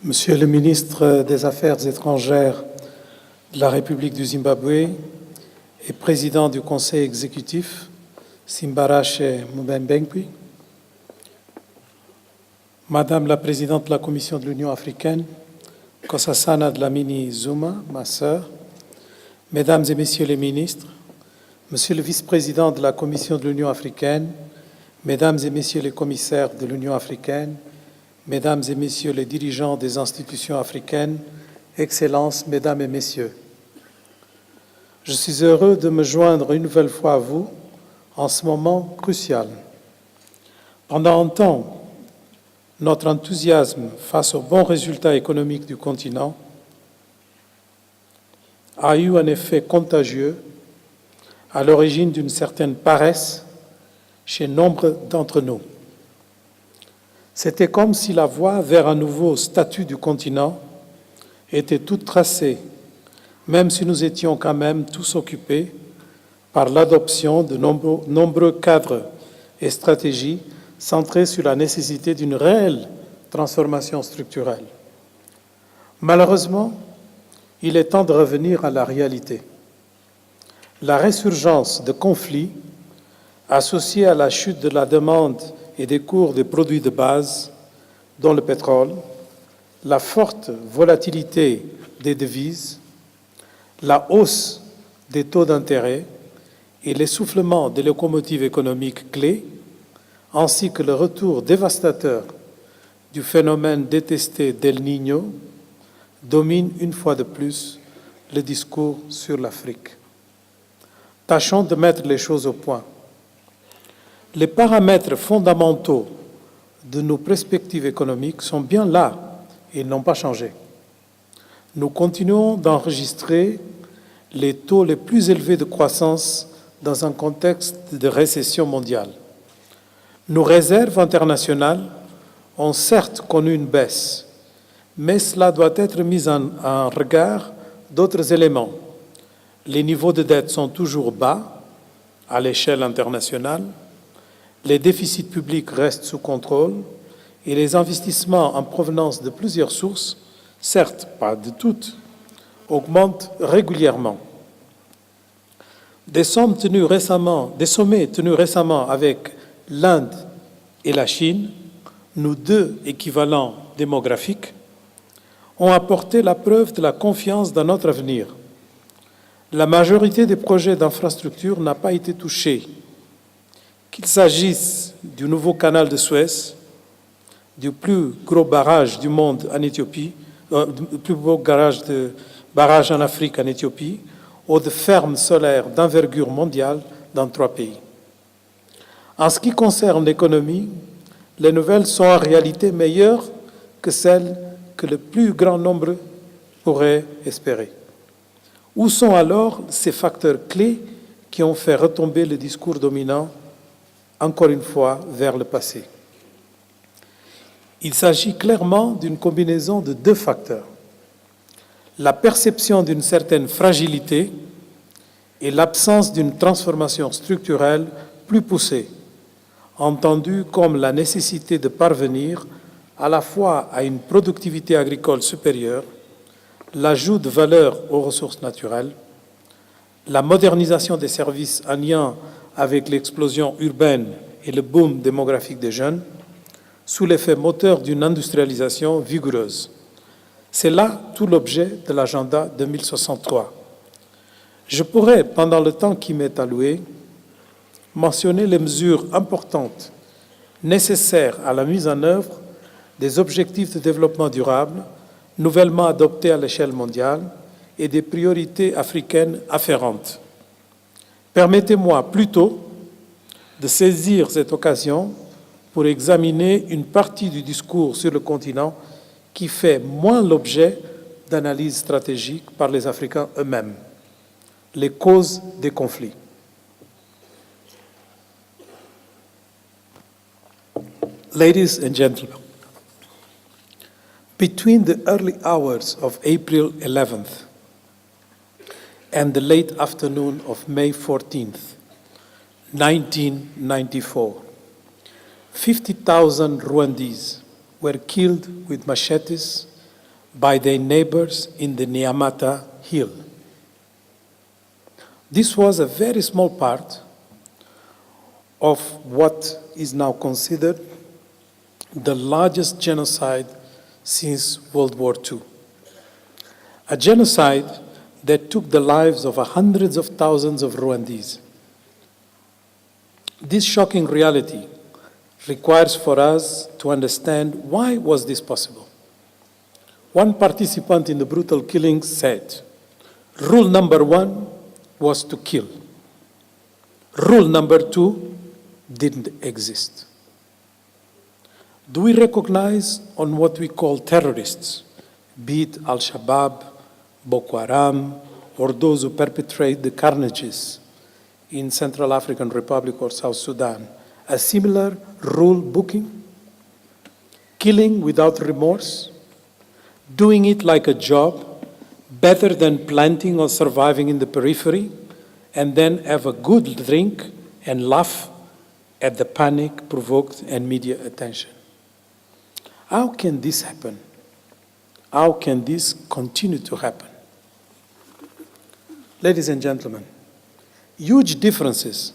Monsieur le ministre des Affaires étrangères de la République du Zimbabwe et président du Conseil exécutif, Simbarache Mbembenkwi, Madame la présidente de la Commission de l'Union africaine, Nkosazana Dlamini Zuma, ma sœur, Mesdames et Messieurs les ministres, Monsieur le vice-président de la Commission de l'Union africaine, Mesdames et Messieurs les commissaires de l'Union africaine, Mesdames et Messieurs les dirigeants des institutions africaines, Excellences, Mesdames et Messieurs, je suis heureux de me joindre une nouvelle fois à vous en ce moment crucial. Pendant un temps, notre enthousiasme face aux bons résultats économiques du continent a eu un effet contagieux à l'origine d'une certaine paresse chez nombre d'entre nous. C'était comme si la voie vers un nouveau statut du continent était toute tracée, même si nous étions quand même tous occupés par l'adoption de nombreux cadres et stratégies centrés sur la nécessité d'une réelle transformation structurelle. Malheureusement, il est temps de revenir à la réalité. La résurgence de conflits associés à la chute de la demande et des cours des produits de base, dont le pétrole, la forte volatilité des devises, la hausse des taux d'intérêt et l'essoufflement des locomotives économiques clés, ainsi que le retour dévastateur du phénomène détesté d'El Niño, dominent une fois de plus le discours sur l'Afrique. Tâchons de mettre les choses au point. Les paramètres fondamentaux de nos perspectives économiques sont bien là et ils n'ont pas changé. Nous continuons d'enregistrer les taux les plus élevés de croissance dans un contexte de récession mondiale. Nos réserves internationales ont certes connu une baisse, mais cela doit être mis en regard d'autres éléments. Les niveaux de dette sont toujours bas à l'échelle internationale, les déficits publics restent sous contrôle et les investissements en provenance de plusieurs sources, certes pas de toutes, augmentent régulièrement. Des sommets tenus récemment avec l'Inde et la Chine, nos deux équivalents démographiques, ont apporté la preuve de la confiance dans notre avenir. La majorité des projets d'infrastructure n'a pas été touchée, qu'il s'agisse du nouveau canal de Suez, du plus gros barrage du monde en Éthiopie, du plus beau barrage en Afrique en Éthiopie, ou de fermes solaires d'envergure mondiale dans 3 pays. En ce qui concerne l'économie, les nouvelles sont en réalité meilleures que celles que le plus grand nombre pourrait espérer. Où sont alors ces facteurs clés qui ont fait retomber le discours dominant, encore une fois, vers le passé? Il s'agit clairement d'une combinaison de 2 facteurs. La perception d'une certaine fragilité et l'absence d'une transformation structurelle plus poussée, entendue comme la nécessité de parvenir à la fois à une productivité agricole supérieure, l'ajout de valeur aux ressources naturelles, la modernisation des services en lien avec l'explosion urbaine et le boom démographique des jeunes, sous l'effet moteur d'une industrialisation vigoureuse. C'est là tout l'objet de l'agenda 2063. Je pourrais, pendant le temps qui m'est alloué, mentionner les mesures importantes nécessaires à la mise en œuvre des objectifs de développement durable nouvellement adoptés à l'échelle mondiale et des priorités africaines afférentes. Permettez-moi plutôt de saisir cette occasion pour examiner une partie du discours sur le continent qui fait moins l'objet d'analyses stratégiques par les Africains eux-mêmes, les causes des conflits. Ladies and gentlemen, between the early hours of April 11th and the late afternoon of May 14th, 1994, 50,000 Rwandese were killed with machetes by their neighbors in the Nyamata Hill. This was a very small part of what is now considered the largest genocide since World War II. A genocide that took the lives of hundreds of thousands of Rwandese. This shocking reality requires for us to understand why was this possible. One participant in the brutal killings said, "Rule number 1 was to kill. Rule number 2 didn't exist." Do we recognize on what we call terrorists, be it Al-Shabaab, Boko Haram, or those who perpetrate the carnages in Central African Republic or South Sudan, a similar rule booking? Killing without remorse, doing it like a job, better than planting or surviving in the periphery, and then have a good drink and laugh at the panic provoked and media attention. How can this happen? How can this continue to happen? Ladies and gentlemen, huge differences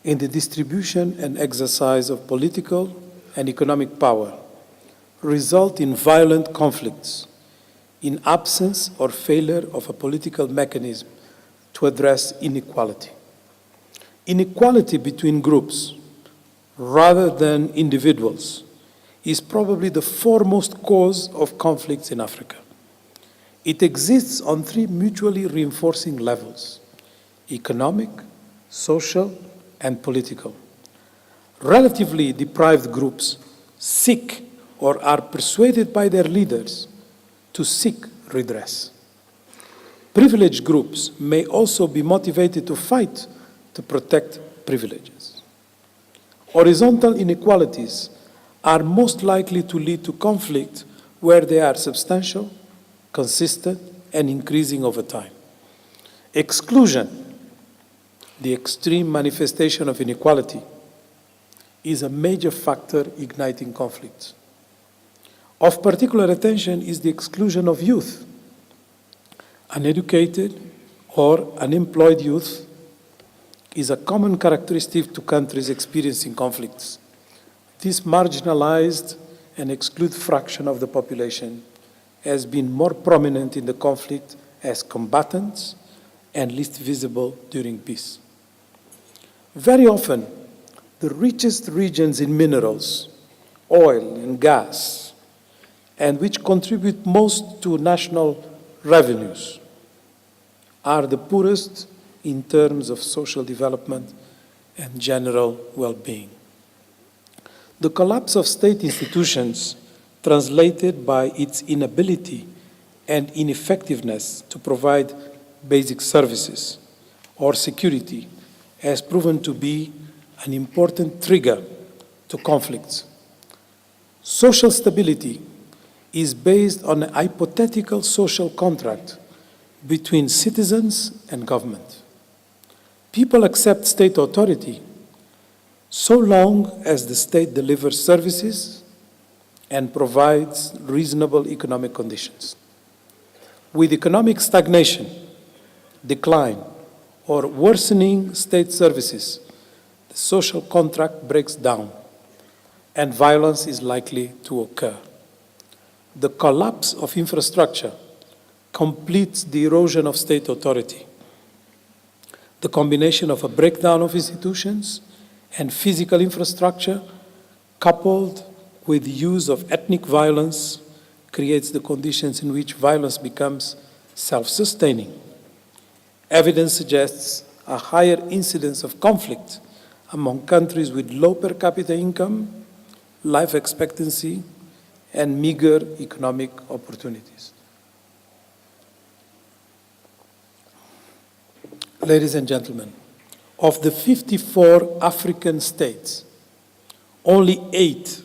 in the distribution and exercise of political and economic power result in violent conflicts in absence or failure of a political mechanism to address inequality. Inequality between groups rather than individuals is probably the foremost cause of conflicts in Africa. It exists on 3 mutually reinforcing levels: economic, social, and political. Relatively deprived groups seek or are persuaded by their leaders to seek redress. Privileged groups may also be motivated to fight to protect privileges. Horizontal inequalities are most likely to lead to conflict where they are substantial, consistent, and increasing over time. Exclusion, the extreme manifestation of inequality, is a major factor igniting conflicts. Of particular attention is the exclusion of youth. Uneducated or unemployed youth is a common characteristic to countries experiencing conflicts. This marginalized and excluded fraction of the population has been more prominent in the conflict as combatants and least visible during peace. Very often, the richest regions in minerals, oil and gas, and which contribute most to national revenues, are the poorest in terms of social development and general well-being. The collapse of state institutions, translated by its inability and ineffectiveness to provide basic services or security, has proven to be an important trigger to conflicts. Social stability is based on a hypothetical social contract between citizens and government. People accept state authority so long as the state delivers services and provides reasonable economic conditions. With economic stagnation, decline, or worsening state services, the social contract breaks down and violence is likely to occur. The collapse of infrastructure completes the erosion of state authority. The combination of a breakdown of institutions and physical infrastructure, coupled with the use of ethnic violence, creates the conditions in which violence becomes self-sustaining. Evidence suggests a higher incidence of conflict among countries with low per capita income, life expectancy, and meager economic opportunities. Ladies and gentlemen, of the 54 African states, only eight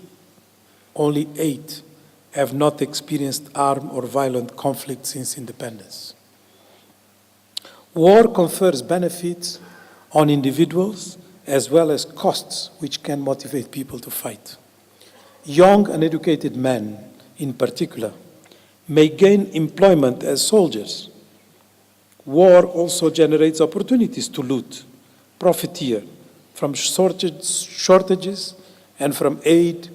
have not experienced armed or violent conflict since independence. War confers benefits on individuals as well as costs which can motivate people to fight. Young, uneducated men, in particular, may gain employment as soldiers. War also generates opportunities to loot, profiteer from shortages and from aid,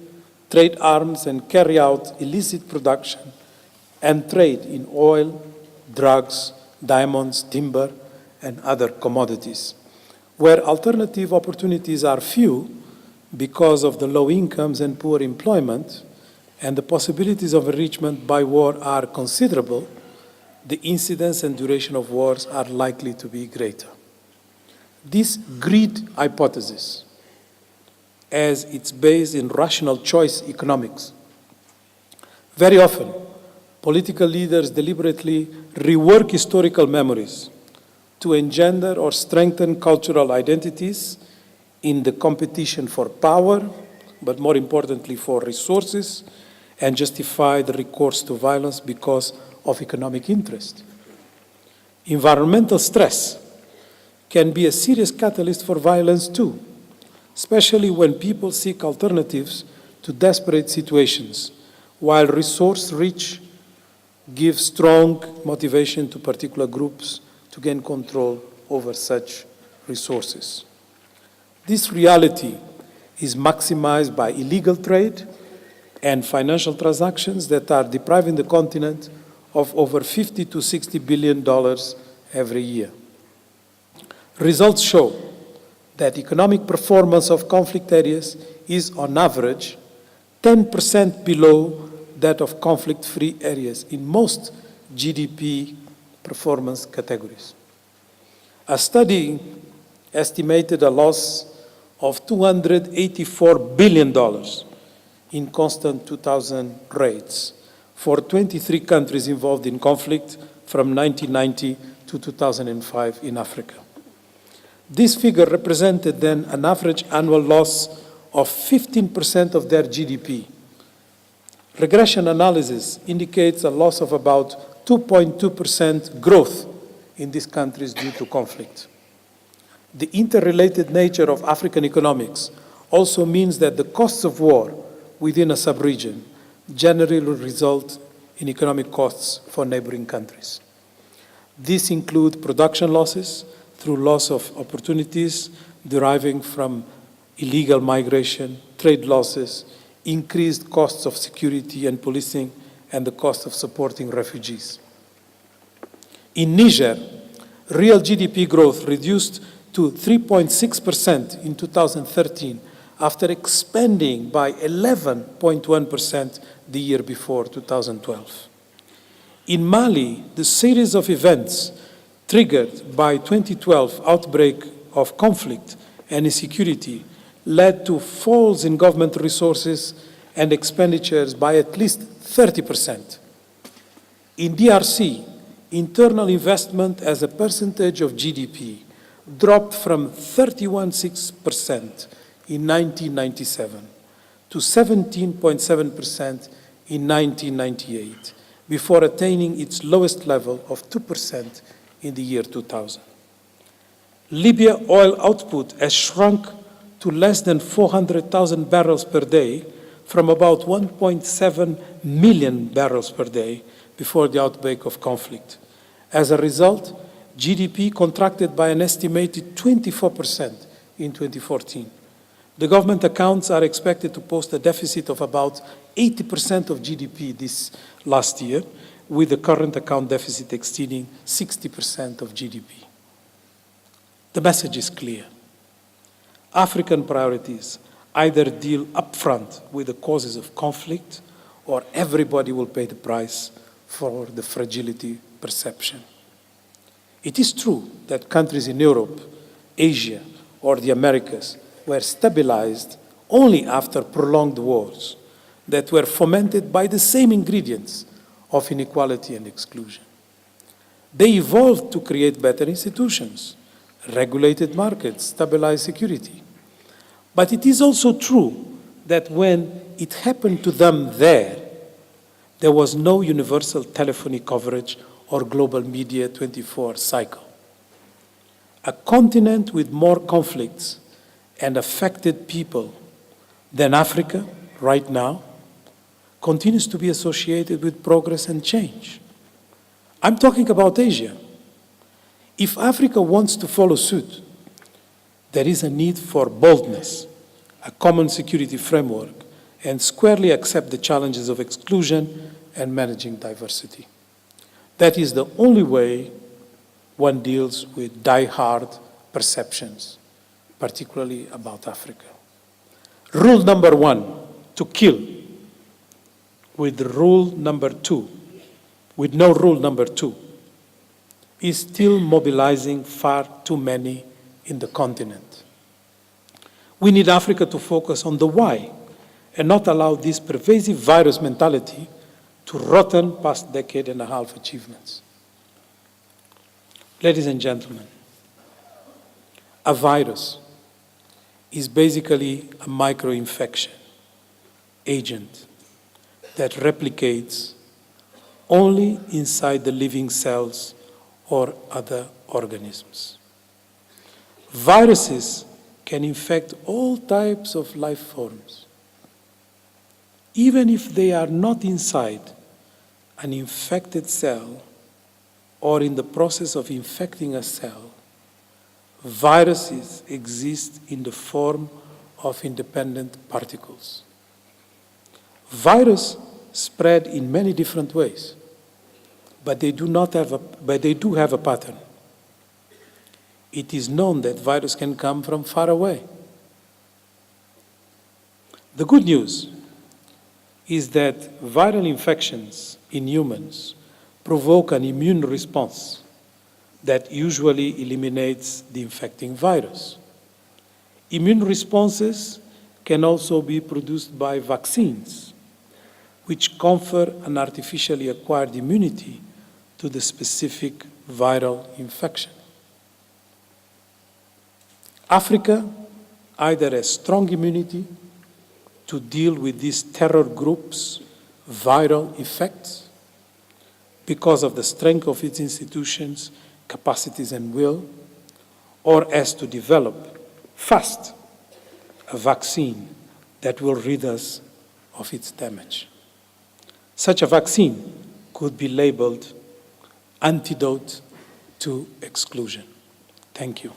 trade arms, and carry out illicit production and trade in oil, drugs, diamonds, timber, and other commodities. Where alternative opportunities are few because of the low incomes and poor employment, and the possibilities of enrichment by war are considerable, the incidence and duration of wars are likely to be greater. This greed hypothesis, as it's based in rational choice economics, very often political leaders deliberately rework historical memories to engender or strengthen cultural identities in the competition for power, but more importantly for resources, and justify the recourse to violence because of economic interest. Environmental stress can be a serious catalyst for violence too, especially when people seek alternatives to desperate situations, while resource-rich gives strong motivation to particular groups to gain control over such resources. This reality is maximized by illegal trade and financial transactions that are depriving the continent of over $50 to $60 billion every year. Results show that economic performance of conflict areas is, on average, 10% below that of conflict-free areas in most GDP performance categories. A study estimated a loss of $284 billion in constant 2000 rates for 23 countries involved in conflict from 1990 to 2005 in Africa. This figure represented then an average annual loss of 15% of their GDP. Regression analysis indicates a loss of about 2.2% growth in these countries due to conflict. The interrelated nature of African economics also means that the costs of war within a sub-region generally result in economic costs for neighboring countries. These include production losses through loss of opportunities deriving from illegal migration, trade losses, increased costs of security and policing, and the cost of supporting refugees. In Niger, real GDP growth reduced to 3.6% in 2013 after expanding by 11.1% the year before, 2012. In Mali, the series of events triggered by 2012 outbreak of conflict and insecurity led to falls in government resources and expenditures by at least 30%. In DRC, internal investment as a percentage of GDP dropped from 31.6% in 1997 to 17.7% in 1998, before attaining its lowest level of 2% in the year 2000. Libya oil output has shrunk to less than 400,000 barrels per day from about 1.7 million barrels per day before the outbreak of conflict. As a result, GDP contracted by an estimated 24% in 2014. The government accounts are expected to post a deficit of about 80% of GDP this last year, with the current account deficit exceeding 60% of GDP. The message is clear. African priorities either deal upfront with the causes of conflict, or everybody will pay the price for the fragility perception. It is true that countries in Europe, Asia, or the Americas were stabilized only after prolonged wars that were fomented by the same ingredients of inequality and exclusion. They evolved to create better institutions, regulated markets, stabilized security. But it is also true that when it happened to them there was no universal telephony coverage or global media 24 cycle. A continent with more conflicts and affected people than Africa right now continues to be associated with progress and change. I'm talking about Asia. If Africa wants to follow suit, there is a need for boldness, a common security framework, and squarely accept the challenges of exclusion and managing diversity. That is the only way one deals with die-hard perceptions, particularly about Africa. Rule number 1, to kill. With rule number 2, with no rule number 2, is still mobilizing far too many in the continent. We need Africa to focus on the why and not allow this pervasive virus mentality to rotten past decade and a half achievements. Ladies and gentlemen, a virus is basically a micro-infection agent that replicates only inside the living cells or other organisms. Viruses can infect all types of life forms. Even if they are not inside an infected cell or in the process of infecting a cell, viruses exist in the form of independent particles. Viruses spread in many different ways, but they do have a pattern. It is known that virus can come from far away. The good news is that viral infections in humans provoke an immune response that usually eliminates the infecting virus. Immune responses can also be produced by vaccines, which confer an artificially acquired immunity to the specific viral infection. Africa either has strong immunity to deal with these terror groups' viral effects because of the strength of its institutions, capacities, and will, or has to develop fast a vaccine that will rid us of its damage. Such a vaccine could be labeled antidote to exclusion. Thank you.